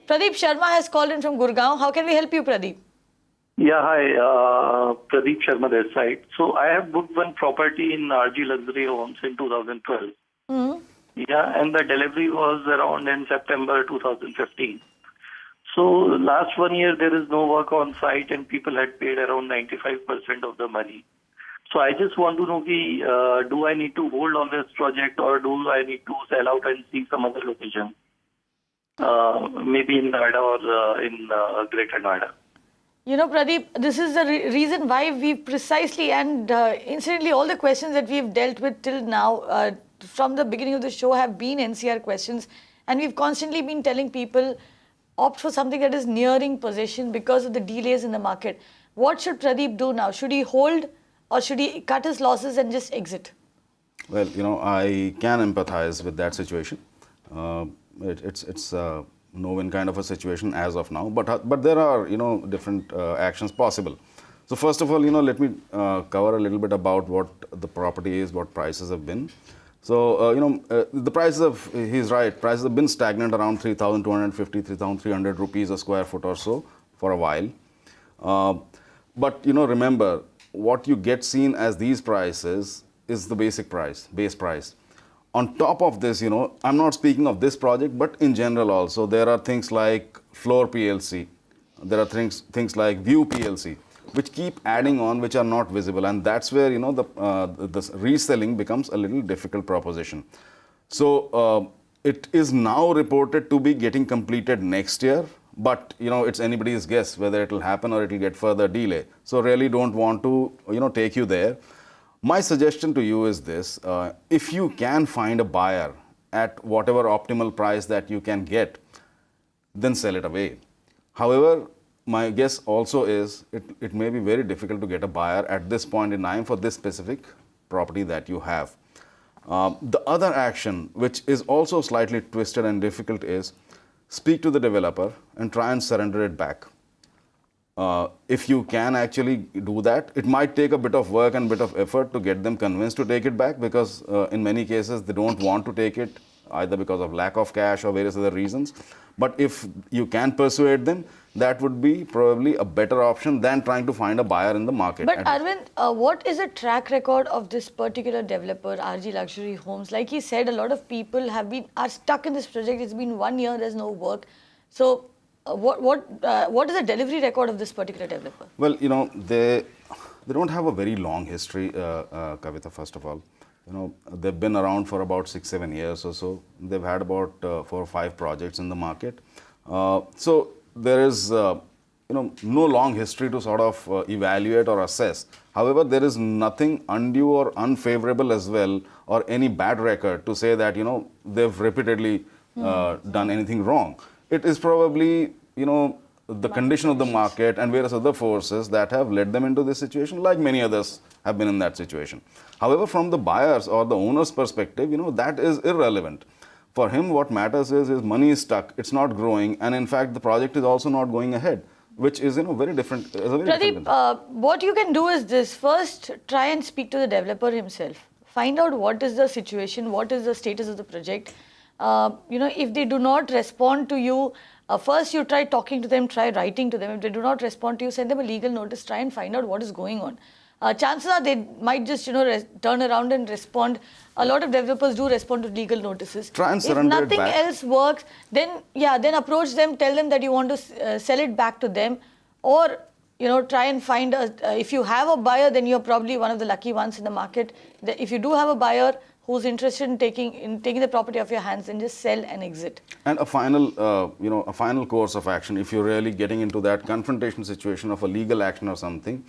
Pradeep Sharma has called in from Gurgaon. How can we help you, Pradeep? Yeah, hi, Pradeep Sharma this side. So I have booked one property in RG Luxury Homes in 2012. Hmm. Yeah, and the delivery was around in September 2015. So last 1 year there is no work on site and people had paid around 95% of the money. So I just want to know, do I need to hold on this project or do I need to sell out and see some other location? Maybe in Noida or in Greater Noida. You know, Pradeep, this is the reason why we precisely and incidentally all the questions that we've dealt with till now from the beginning of the show have been NCR questions, and we've constantly been telling people opt for something that is nearing possession because of the delays in the market. What should Pradeep do now? Should he hold or should he cut his losses and just exit? Well, I can empathize with that situation. It's a no-win kind of a situation as of now, but there are different actions possible. So first of all, let me cover a little bit about what the property is, what prices have been. So the prices of he's right. Prices have been stagnant around 3,250, 3,300 rupees a square foot or so for a while. But remember, what you get seen as these prices is the basic price, base price. On top of this, I'm not speaking of this project, but in general also, there are things like Floor PLC, there are things like View PLC, which keep adding on, which are not visible, and that's where the reselling becomes a little difficult proposition. So it is now reported to be getting completed next year, but it's anybody's guess whether it will happen or it will get further delay. So really don't want to take you there. My suggestion to you is this: if you can find a buyer at whatever optimal price that you can get, then sell it away. However, my guess also is it may be very difficult to get a buyer at this point in time for this specific property that you have. The other action, which is also slightly twisted and difficult, is speak to the developer and try and surrender it back. If you can actually do that, it might take a bit of work and bit of effort to get them convinced to take it back, because in many cases they don't want to take it either because of lack of cash or various other reasons. But if you can persuade them, that would be probably a better option than trying to find a buyer in the market. But Arvind, what is the track record of this particular developer, RG Luxury Homes? Like he said, a lot of people are stuck in this project. It's been 1 year, there's no work. So what is the delivery record of this particular developer? Well, they don't have a very long history, Kavita, first of all. They've been around for about 6-7 years or so. They've had about 4 or 5 projects in the market. So there is no long history to sort of evaluate or assess. However, there is nothing undue or unfavorable as well, or any bad record to say that they've repeatedly done anything wrong. It is probably the condition of the market and various other forces that have led them into this situation, like many others have been in that situation. However, from the buyer's or the owner's perspective, that is irrelevant. For him, what matters is his money is stuck, it's not growing, and in fact, the project is also not going ahead, which is very different. Pradeep, what you can do is this: first, try and speak to the developer himself. Find out what is the situation, what is the status of the project. If they do not respond to you, first you try talking to them, try writing to them. If they do not respond to you, send them a legal notice, try and find out what is going on. Chances are they might just turn around and respond. A lot of developers do respond to legal notices. Try and surrender it back. If nothing else works, then approach them, tell them that you want to sell it back to them, or try and find if you have a buyer, then you're probably one of the lucky ones in the market. If you do have a buyer who's interested in taking the property off your hands, then just sell and exit. And a final course of action, if you're really getting into that confrontation situation of a legal action or something,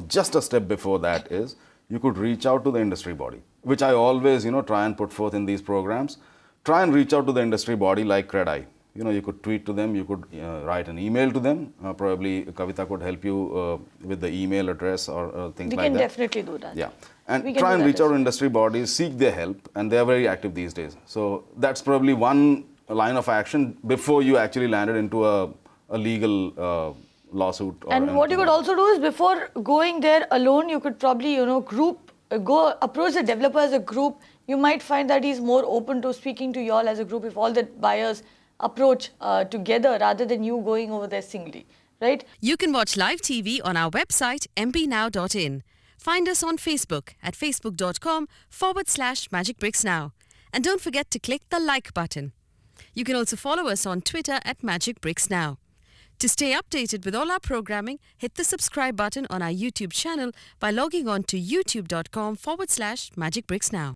just a step before that is you could reach out to the industry body, which I always try and put forth in these programs. Try and reach out to the industry body like CREDAI. You could tweet to them, you could write an email to them. Probably Kavita could help you with the email address or things like that. We can definitely do that. Yeah. And try and reach out to industry bodies, seek their help, and they are very active these days. So that's probably one line of action before you actually landed into a legal lawsuit. And what you could also do is, before going there alone, you could probably go approach the developer as a group. You might find that he's more open to speaking to you all as a group if all the buyers approach together rather than you going over there singly, right? You can watch live TV on our website mpnow.in. Find us on Facebook at facebook.com/magicbricksnow. And don't forget to click the like button. You can also follow us on Twitter at magicbricksnow. To stay updated with all our programming, hit the subscribe button on our YouTube channel by logging on to youtube.com/magicbricksnow.